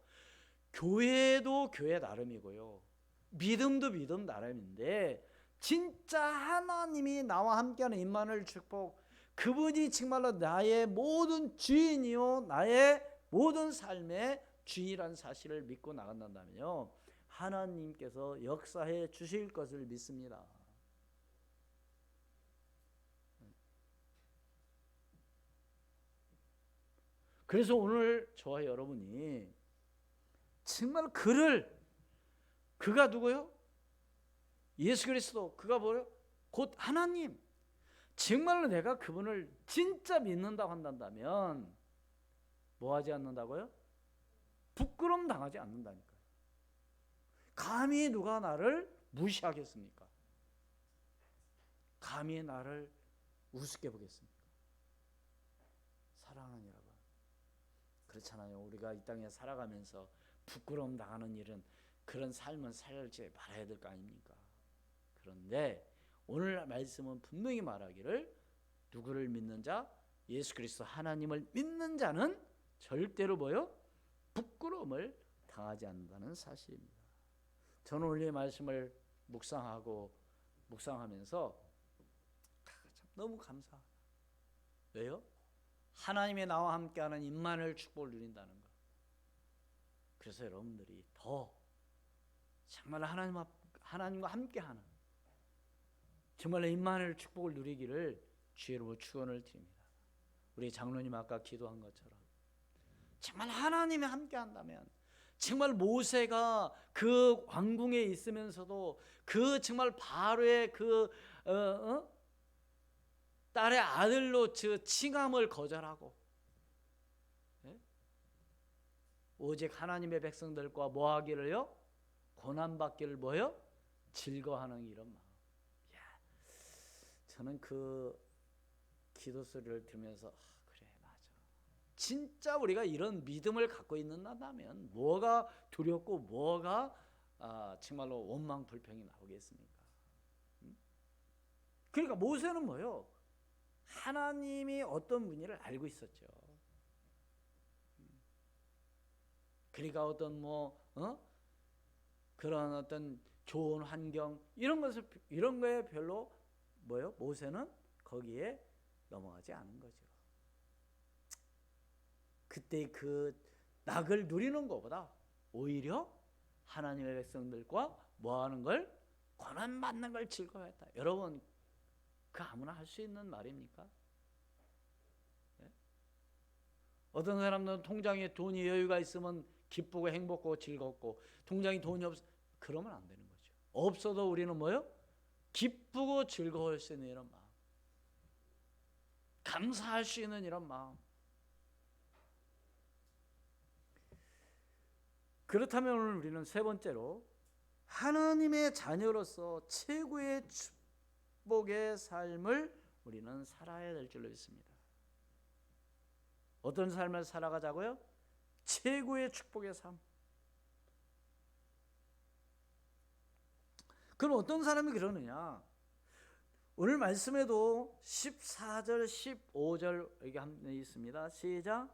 교회도 교회 나름이고요, 믿음도 믿음 나름인데 진짜 하나님이 나와 함께하는 임마누엘 축복, 그분이 정말로 나의 모든 주인이요 나의 모든 삶의 주인이라는 사실을 믿고 나간다면요, 하나님께서 역사해 주실 것을 믿습니다. 그래서 오늘 저와 여러분이 정말 그가 누구요? 예수 그리스도, 그가 뭐요? 곧 하나님. 정말로 내가 그분을 진짜 믿는다고 한다면 뭐 하지 않는다고요? 부끄러움 당하지 않는다니까요. 감히 누가 나를 무시하겠습니까? 감히 나를 우습게 보겠습니까? 사랑하는 여러분, 그렇잖아요. 우리가 이 땅에 살아가면서 부끄러움 당하는 일은, 그런 삶은 살지 말아야 될 거 아닙니까? 그런데 오늘 말씀은 분명히 말하기를 누구를 믿는 자? 예수 그리스도 하나님을 믿는 자는 절대로 뭐요? 부끄러움을 당하지 않는다는 사실입니다. 저는 오늘 이 말씀을 묵상하면서 참 너무 감사하다. 왜요? 하나님의 나와 함께하는 임마누엘 축복을 누린다는 것. 그래서 여러분들이 더 정말 하나님과 함께하는 정말 임마누엘 축복을 누리기를 주의로 축원을 드립니다. 우리 장로님 아까 기도한 것처럼 정말 하나님이 함께한다면, 정말 모세가 그 왕궁에 있으면서도 그 정말 바로의 딸의 아들로 칭함을 거절하고, 오직 하나님의 백성들과 뭐 하기를요? 고난받기를 뭐요? 즐거워하는 이런 마음. 저는 그 기도 소리를 들으면서 그래, 맞아. 진짜 우리가 이런 믿음을 갖고 있는다면 뭐가 두렵고 뭐가 정말로 원망 불평이 나오겠습니까? 그러니까 모세는 뭐요? 하나님이 어떤 분인지를 알고 있었죠. 그러니까 어떤 그런 어떤 좋은 환경 이런 거에 별로 뭐요? 모세는 거기에 넘어가지 않은 거죠. 그때 그 낙을 누리는 것보다 오히려 하나님의 백성들과 뭐하는 걸? 고난받는 걸 즐거워했다. 여러분, 그 아무나 할 수 있는 말입니까? 네? 어떤 사람들은 통장에 돈이 여유가 있으면 기쁘고 행복하고 즐겁고, 통장에 돈이 그러면 안 되는 거죠. 없어도 우리는 뭐요? 기쁘고 즐거울 수 있는 이런 마음, 감사할 수 있는 이런 마음. 그렇다면 오늘 우리는 세 번째로 하나님의 자녀로서 최고의 축복의 삶을 우리는 살아야 될 줄로 믿습니다. 어떤 삶을 살아가자고요? 최고의 축복의 삶. 그럼 어떤 사람이 그러느냐? 오늘 말씀에도 14절 15절 여기 한번 있습니다. 시작.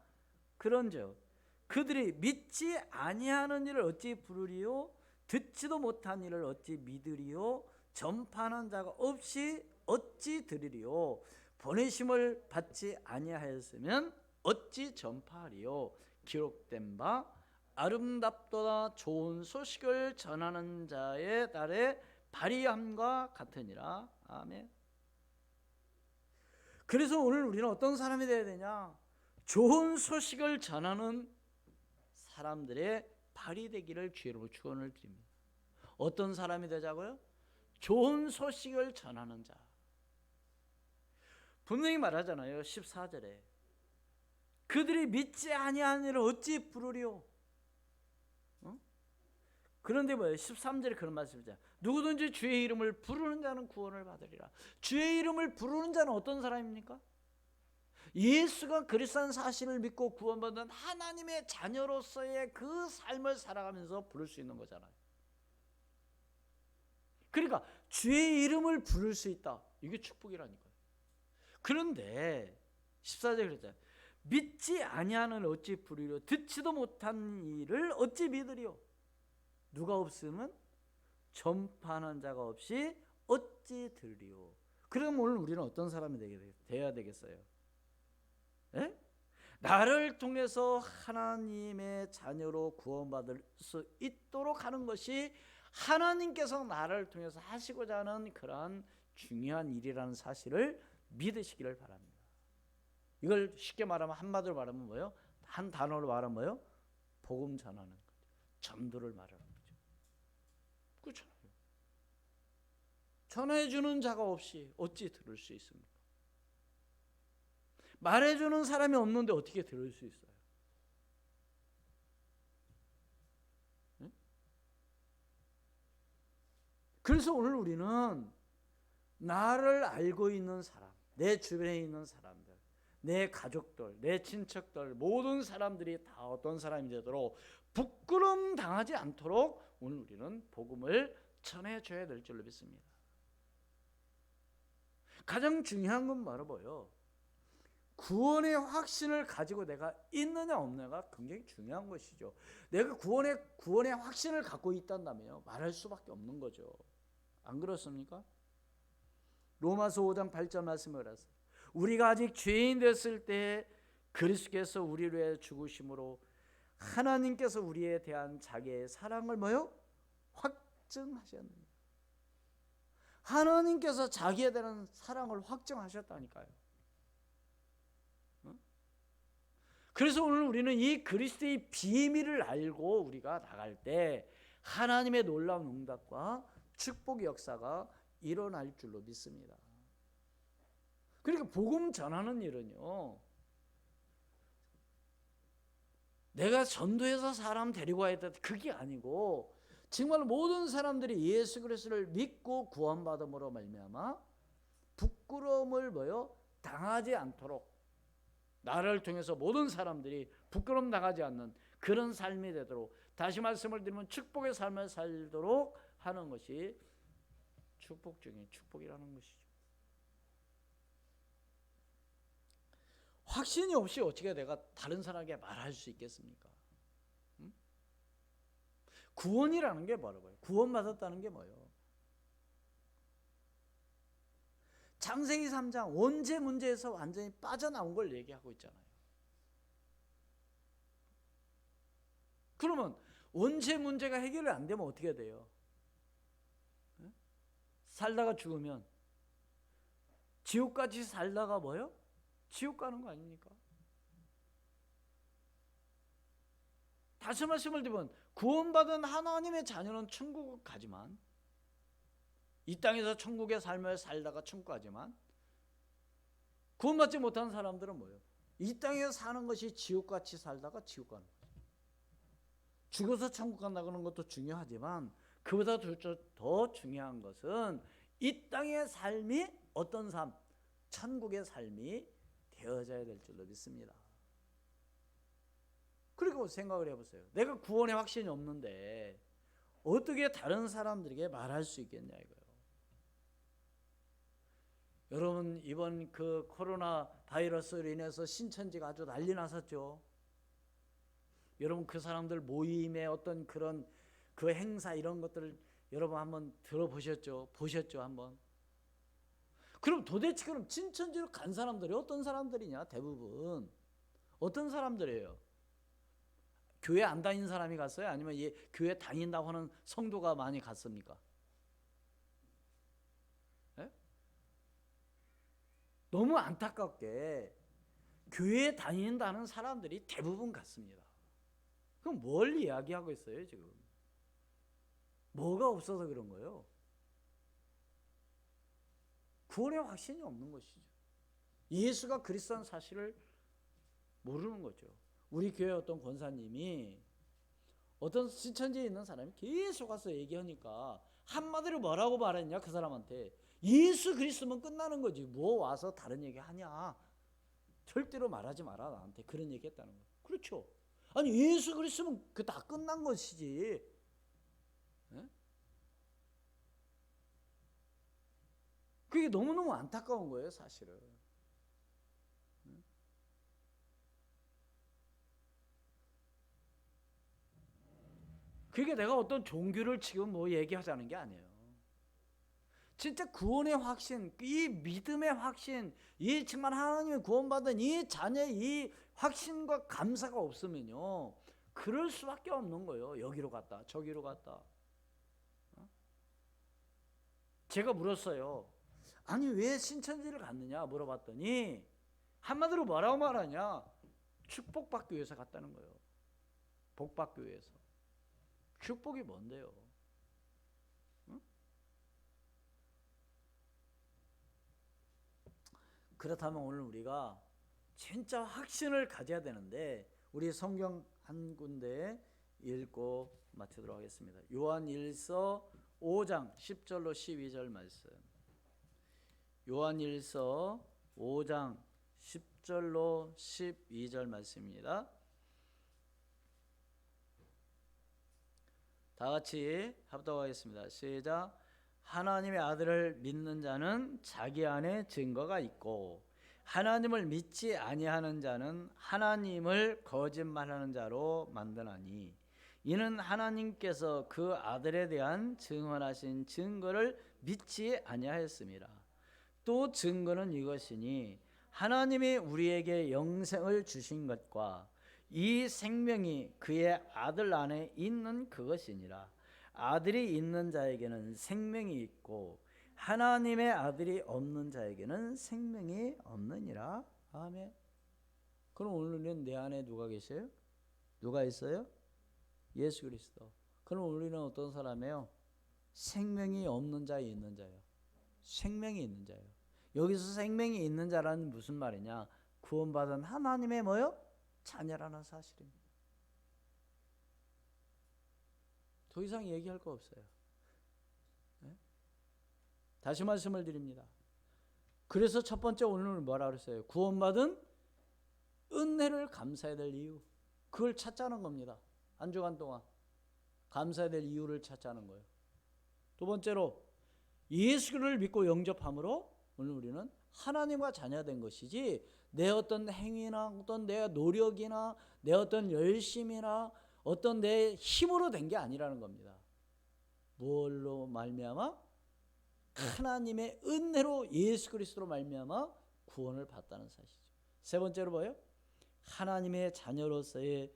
그런즉 그들이 믿지 아니하는 일을 어찌 부르리요? 듣지도 못한 일을 어찌 믿으리요? 전파하는 자가 없이 어찌 들으리요? 보내심을 받지 아니하였으면 어찌 전파하리요? 기록된 바 아름답도다 좋은 소식을 전하는 자의 날에 발휘함과 같으니라. 아멘. 그래서 오늘 우리는 어떤 사람이 되어야 되냐? 좋은 소식을 전하는 사람들의 발이 되기를 주의로 축원을 드립니다. 어떤 사람이 되자고요? 좋은 소식을 전하는 자. 분명히 말하잖아요. 14절에 그들이 믿지 아니하니를 어찌 부르리요? 그런데 뭐예요? 13절에 그런 말씀이죠. 누구든지 주의 이름을 부르는 자는 구원을 받으리라. 주의 이름을 부르는 자는 어떤 사람입니까? 예수가 그리스도라는 사실을 믿고 구원받은 하나님의 자녀로서의 그 삶을 살아가면서 부를 수 있는 거잖아요. 그러니까 주의 이름을 부를 수 있다. 이게 축복이라니까요. 그런데 14절에 그랬잖아요. 믿지 아니하는 어찌 부르리요? 듣지도 못한 일을 어찌 믿으리요? 누가 없으면 전파하는 자가 없이 어찌 들리요? 그럼 오늘 우리는 어떤 사람이 되어야 되겠어요? 에? 나를 통해서 하나님의 자녀로 구원받을 수 있도록 하는 것이 하나님께서 나를 통해서 하시고자 하는 그러한 중요한 일이라는 사실을 믿으시기를 바랍니다. 이걸 쉽게 말하면 한마디로 말하면 뭐예요? 한 단어로 말하면 뭐예요? 복음 전하는 거죠. 전도를 말하는 거죠. 그렇잖아요. 전해주는 자가 없이 어찌 들을 수 있습니까? 말해주는 사람이 없는데 어떻게 들을 수 있어요? 네? 그래서 오늘 우리는 나를 알고 있는 사람, 내 주변에 있는 사람들, 내 가족들, 내 친척들, 모든 사람들이 다 어떤 사람이 되도록 부끄러움 당하지 않도록 오늘 우리는 복음을 전해줘야 될 줄로 믿습니다. 가장 중요한 건 바로 뭐예요? 구원의 확신을 가지고 내가 있느냐 없느냐가 굉장히 중요한 것이죠. 내가 구원의 확신을 갖고 있단다면요, 말할 수밖에 없는 거죠. 안 그렇습니까? 로마서 5장 8절 말씀을 하세요. 우리가 아직 죄인 됐을 때 그리스도께서 우리를 위해 죽으심으로 하나님께서 우리에 대한 자기의 사랑을 뭐요? 확증하셨느니라. 하나님께서 자기에 대한 사랑을 확증하셨다니까요. 그래서 오늘 우리는 이 그리스도의 비밀을 알고 우리가 나갈 때 하나님의 놀라운 응답과 축복의 역사가 일어날 줄로 믿습니다. 그러니까 복음 전하는 일은요, 내가 전도해서 사람 데리고 와야 돼, 그게 아니고 정말 모든 사람들이 예수 그리스도를 믿고 구원받음으로 말미암아 부끄러움을 뭐요? 당하지 않도록, 나를 통해서 모든 사람들이 부끄러움 당하지 않는 그런 삶이 되도록, 다시 말씀을 드리면 축복의 삶을 살도록 하는 것이 축복 중에 축복이라는 것이죠. 확신이 없이 어떻게 내가 다른 사람에게 말할 수 있겠습니까? 구원이라는 게 뭐라고요? 구원받았다는 게 뭐예요? 창세기 3장 원죄 문제에서 완전히 빠져나온 걸 얘기하고 있잖아요. 그러면 원죄 문제가 해결이 안 되면 어떻게 돼요? 살다가 죽으면 지옥같이 살다가 뭐요? 지옥 가는 거 아닙니까? 다시 말씀을 드리면 구원받은 하나님의 자녀는 천국 가지만, 이 땅에서 천국의 삶을 살다가 천국 가지만, 구원받지 못한 사람들은 뭐예요? 이 땅에서 사는 것이 지옥같이 살다가 지옥 가는 거예요. 죽어서 천국 간다는 것도 중요하지만 그보다 더 중요한 것은 이 땅의 삶이 어떤 삶? 천국의 삶이 되어져야 될 줄로 믿습니다. 그리고 생각을 해보세요. 내가 구원의 확신이 없는데 어떻게 다른 사람들에게 말할 수 있겠냐 이거예요. 여러분, 이번 그 코로나 바이러스로 인해서 신천지가 아주 난리 났었죠. 여러분, 그 사람들 모임의 어떤 그런 그 행사 이런 것들을 여러분 한번 들어보셨죠? 보셨죠? 한번? 그럼 도대체 그럼 신천지로 간 사람들이 어떤 사람들이냐? 대부분 어떤 사람들이에요? 교회 안 다닌 사람이 갔어요? 아니면 교회 다닌다고 하는 성도가 많이 갔습니까? 네? 너무 안타깝게 교회에 다닌다는 사람들이 대부분 같습니다. 그럼 뭘 이야기하고 있어요 지금? 뭐가 없어서 그런 거예요? 구원의 확신이 없는 것이죠. 예수가 그리스도라는 사실을 모르는 거죠. 우리 교회 어떤 권사님이 어떤 신천지에 있는 사람이 계속 와서 얘기하니까 한마디로 뭐라고 말했냐 그 사람한테, 예수 그리스도면 끝나는 거지 뭐 와서 다른 얘기 하냐, 절대로 말하지 마라 나한테, 그런 얘기 했다는 거예요. 그렇죠. 아니 예수 그리스도면 그 다 끝난 것이지. 네? 그게 너무너무 안타까운 거예요 사실은. 그게 내가 어떤 종교를 지금 뭐 얘기하자는 게 아니에요. 진짜 구원의 확신, 이 믿음의 확신, 이 정말 하나님의 구원받은 이 자녀의 이 확신과 감사가 없으면요, 그럴 수밖에 없는 거예요. 여기로 갔다 저기로 갔다. 제가 물었어요. 아니 왜 신천지를 갔느냐 물어봤더니 한마디로 뭐라고 말하냐, 축복받기 위해서 갔다는 거예요. 복받기 위해서. 축복이 뭔데요? 응? 그렇다면 오늘 우리가 진짜 확신을 가져야 되는데, 우리 성경 한 군데 읽고 마치도록 하겠습니다. 요한일서 5장 10절로 12절 말씀. 요한일서 5장 10절로 12절 말씀입니다. 다 같이 합독하겠습니다. 시작. 하나님의 아들을 믿는 자는 자기 안에 증거가 있고, 하나님을 믿지 아니하는 자는 하나님을 거짓말하는 자로 만드나니, 이는 하나님께서 그 아들에 대한 증언하신 증거를 믿지 아니하였습니다. 또 증거는 이것이니, 하나님이 우리에게 영생을 주신 것과 이 생명이 그의 아들 안에 있는 그것이니라. 아들이 있는 자에게는 생명이 있고 하나님의 아들이 없는 자에게는 생명이 없느니라. 아멘. 그럼 오늘은 내 안에 누가 계세요? 누가 있어요? 예수 그리스도. 그럼 우리는 어떤 사람이에요? 생명이 없는 자에 있는 자예요. 생명이 있는 자예요. 여기서 생명이 있는 자라는 무슨 말이냐? 구원받은 하나님의 뭐요? 자녀라는 사실입니다. 더 이상 얘기할 거 없어요. 네? 다시 말씀을 드립니다. 그래서 첫 번째 오늘 뭐라 그랬어요? 구원받은 은혜를 감사해야 될 이유, 그걸 찾자는 겁니다. 한 주간 동안 감사해야 될 이유를 찾자는 거예요. 두 번째로 예수를 믿고 영접함으로 오늘 우리는 하나님과 자녀된 것이지, 내 어떤 행위나 어떤 내 노력이나 내 어떤 열심이나 어떤 내 힘으로 된 게 아니라는 겁니다. 무엇로 말미암아? 하나님의 은혜로 예수 그리스도로 말미암아 구원을 받다는 사실이죠. 세 번째로 뭐예요? 하나님의 자녀로서의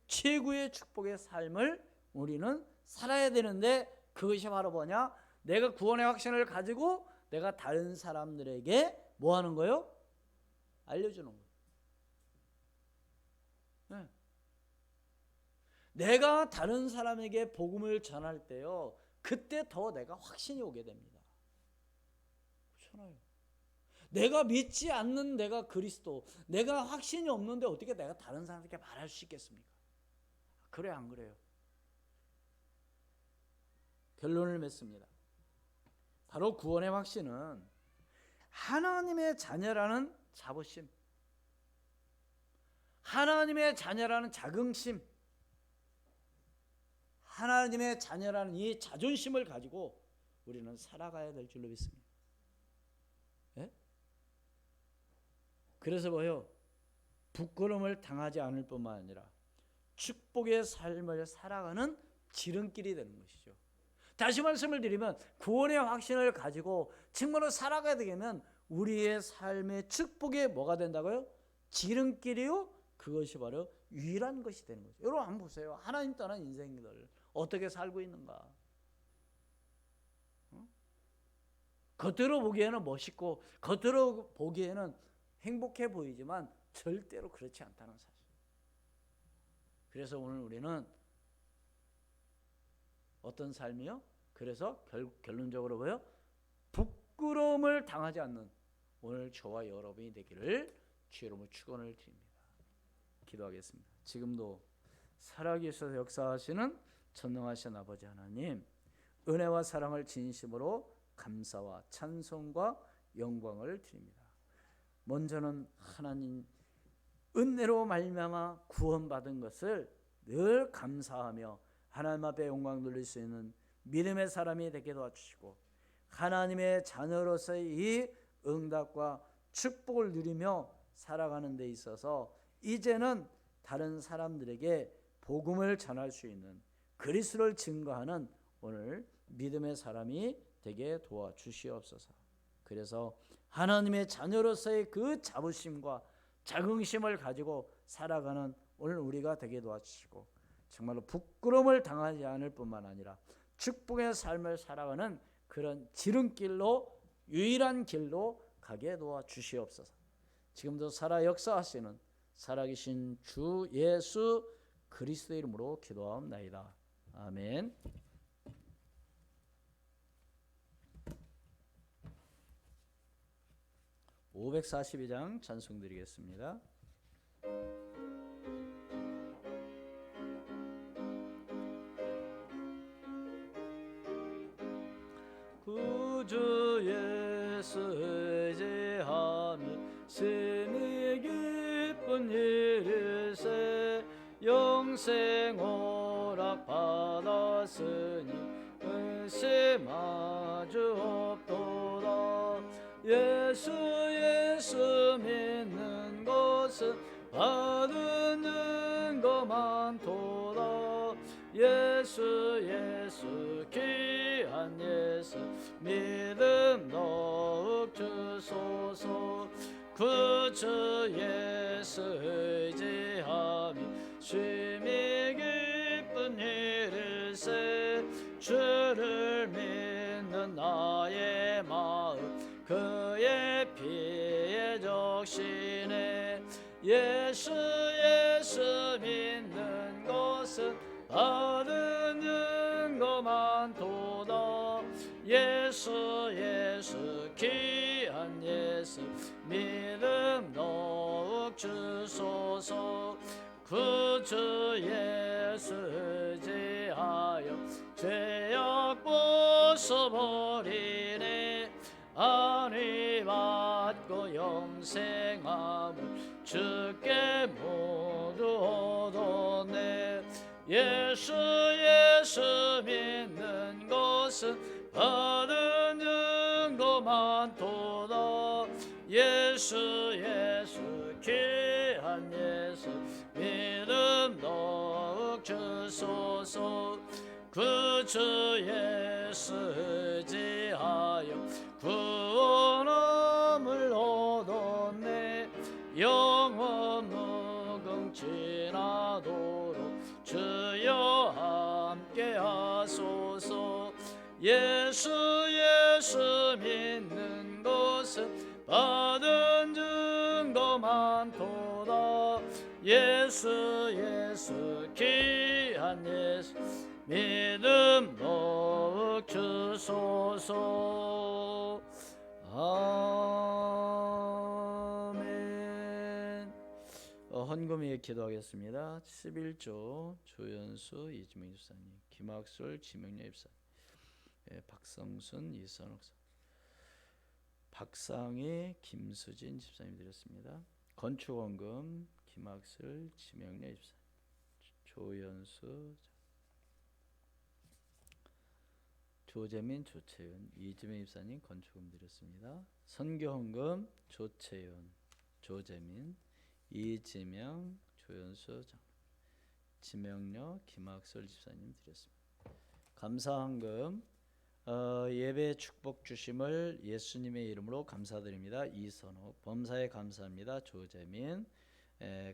최고의 축복의 삶을 우리는 살아야 되는데, 그것이 바로 뭐냐? 내가 구원의 확신을 가지고 내가 다른 사람들에게 뭐 하는 거예요? 알려주는 거예요. 네. 내가 다른 사람에게 복음을 전할 때요, 그때 더 내가 확신이 오게 됩니다. 그렇잖아요. 내가 믿지 않는 내가 그리스도, 내가 확신이 없는데 어떻게 내가 다른 사람에게 말할 수 있겠습니까? 그래 안 그래요? 결론을 맺습니다. 바로 구원의 확신은 하나님의 자녀라는 자부심, 하나님의 자녀라는 자긍심, 하나님의 자녀라는 이 자존심을 가지고 우리는 살아가야 될 줄로 믿습니다. 예? 그래서 뭐요? 부끄러움을 당하지 않을 뿐만 아니라 축복의 삶을 살아가는 지름길이 되는 것이죠. 다시 말씀을 드리면, 구원의 확신을 가지고 정말로 살아가야 되면 우리의 삶의 축복에 뭐가 된다고요? 지름길이요. 그것이 바로 유일한 것이 되는 거죠. 여러분 한번 보세요. 하나님 떠난 인생들 어떻게 살고 있는가? 겉으로 보기에는 멋있고 겉으로 보기에는 행복해 보이지만 절대로 그렇지 않다는 사실. 그래서 오늘 우리는 어떤 삶이요? 그래서 결론적으로 뭐요? 부끄러움을 당하지 않는 오늘 저와 여러분이 되기를 주의 이름으로 축원을 드립니다. 기도하겠습니다. 지금도 살아계셔서 역사하시는 전능하신 아버지 하나님, 은혜와 사랑을 진심으로 감사와 찬송과 영광을 드립니다. 먼저는 하나님 은혜로 말미암아 구원받은 것을 늘 감사하며 하나님 앞에 영광 돌릴 수 있는 믿음의 사람이 되게 도와주시고, 하나님의 자녀로서의 이 응답과 축복을 누리며 살아가는 데 있어서 이제는 다른 사람들에게 복음을 전할 수 있는, 그리스도를 증거하는 오늘 믿음의 사람이 되게 도와주시옵소서. 그래서 하나님의 자녀로서의 그 자부심과 자긍심을 가지고 살아가는 오늘 우리가 되게 도와주시고, 정말로 부끄러움을 당하지 않을 뿐만 아니라 축복의 삶을 살아가는 그런 지름길로, 유일한 길로 가게 도와주시옵소서. 지금도 살아 역사하시는 살아계신 주 예수 그리스도의 이름으로 기도하옵나이다. 아멘. 542장 찬송 드리겠습니다. 구주 예수 의지하며 심히 기쁜 일일세, 영생 오락 받았으니 의심하주 없도다. 예수 믿는 것은 받는 것 많도다. 예수 귀한 예수 믿음 더욱 주소서. 구주 예수 의지하며 쉼이 기쁜 일일세, 주를 믿는 나의 마음 그의 피에 적시네. 예수 믿는 것은 받는 것 많도다. 예수 귀한 예수 믿음 더욱 주소서. 구주 예수 의지하여 죄악 벗어버리네. 아니 받고 영생함을 주께 모두 얻었네. 예수 믿는 것은 받는 것 많도다. 예수 귀한 예수 믿음 더욱 주소서. 구주 예수 의지하여 구원함을 얻었네. 영원 무궁 지나도록 주여 함께 하소서. 예수 믿는 것은 받은 증거 많도다. 예수 귀한 예수 믿음 더욱 주소서. 아멘. 헌금 위에 기도하겠습니다. 11조 조연수 이지명 집사님, 김학술 지명래 집사님, 박성순 이선옥 사, 박상희 김수진 집사님 드렸습니다. 건축원금 김학술 지명래 집사님, 조연수, 조재민, 조채윤, 이지명 집사님 건축금 드렸습니다. 선교헌금 조채윤, 조재민, 이지명, 조연수, 지명려, 김학설 집사님 드렸습니다. 감사헌금 예배 축복 주심을 예수님의 이름으로 감사드립니다. 이선옥, 범사에 감사합니다. 조재민,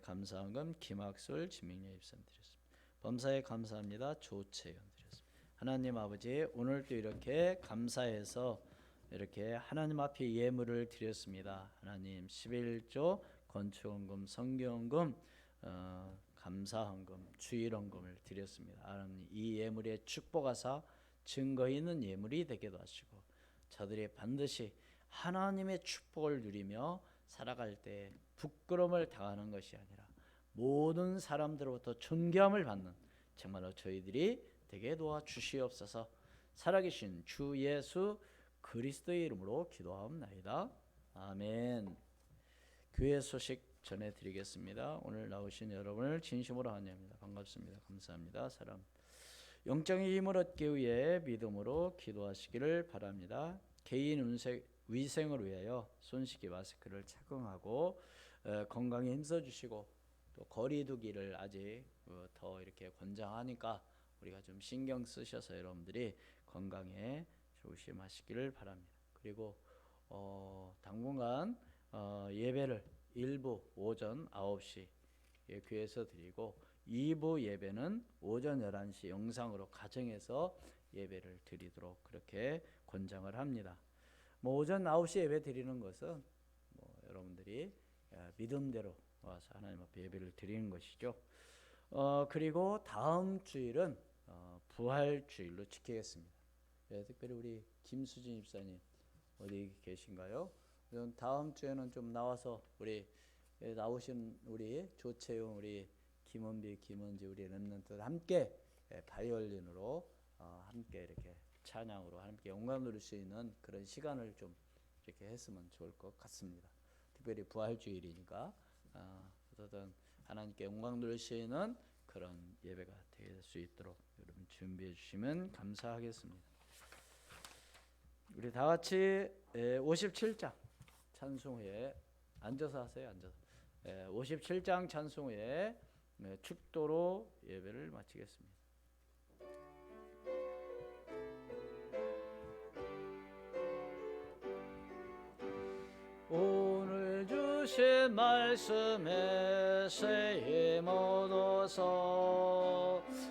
감사헌금 김학설, 지명려 집사님 드렸습니다. 범사에 감사합니다. 조채윤 드렸습니다. 하나님 아버지, 오늘도 이렇게 감사해서 이렇게 하나님 앞에 예물을 드렸습니다. 하나님 11조 건축헌금, 성경헌금, 감사헌금, 주일헌금을 드렸습니다. 하나님 이 예물의 축복하사 증거 있는 예물이 되게도 하시고 저들이 반드시 하나님의 축복을 누리며 살아갈 때 부끄러움을 당하는 것이 아니라 모든 사람들로부터 존경함을 받는 정말로 저희들이 되게 도와주시옵소서. 살아계신 주 예수 그리스도의 이름으로 기도하옵나이다. 아멘. 교회 소식 전해드리겠습니다. 오늘 나오신 여러분을 진심으로 환영합니다. 반갑습니다. 감사합니다. 사랑. 영적인 힘을 얻기 위해 믿음으로 기도하시기를 바랍니다. 개인 위생을 위하여 손 씻기 마스크를 착용하고 건강에 힘써주시고 또 거리 두기를 아직 더 이렇게 권장하니까 우리가 좀 신경 쓰셔서 여러분들이 건강에 조심하시기를 바랍니다. 그리고 당분간 예배를 1부 오전 9시 교회에서 드리고 2부 예배는 오전 11시 영상으로 가정에서 예배를 드리도록 그렇게 권장을 합니다. 오전 9시 예배 드리는 것은 여러분들이 믿음대로 와서 하나님 앞에 예배를 드리는 것이죠. 그리고 다음 주일은 부활주일로 지키겠습니다. 특별히 우리 김수진 집사님 어디 계신가요? 다음 주에는 좀 나와서 우리 나오신 우리 조채용, 우리 김원비, 김원지 우리 렘넌트 함께 바이올린으로 함께 이렇게 찬양으로 함께 영광 누릴 수 있는 그런 시간을 좀 이렇게 했으면 좋을 것 같습니다. 특별히 부활주일이니까 어쨌든 하나님께 영광 누릴 수 있는 그런 예배가 될 수 있도록 여러분 준비해 주시면 감사하겠습니다. 우리 다 같이 57장 찬송회 앉아서 하세요. 앉아서 57장 찬송회 축도로 예배를 마치겠습니다. 오늘 주신 말씀에 새 힘 얻어서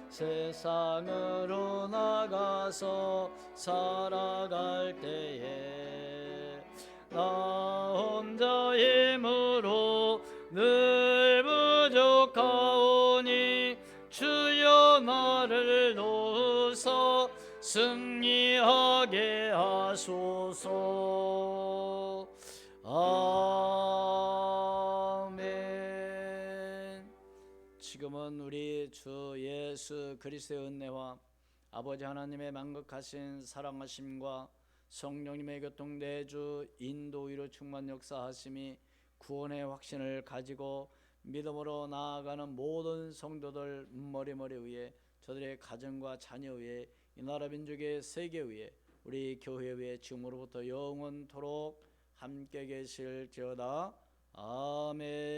세상으로 나가서 살아갈 때에 나 혼자 힘으로 늘 부족하오니 주여 나를 도우사 승리하게 하소서. 아멘. 지금은 우리 주 예수 그리스도의 은혜와 아버지 하나님의 만극하신 사랑하심과 성령님의 교통 내주 인도위로 충만 역사하심이 구원의 확신을 가지고 믿음으로 나아가는 모든 성도들 머리머리 위에 저들의 가정과 자녀 위에 이 나라 민족의 세계 위에 우리 교회 위에 지금으로부터 영원토록 함께 계실지어다. 아멘.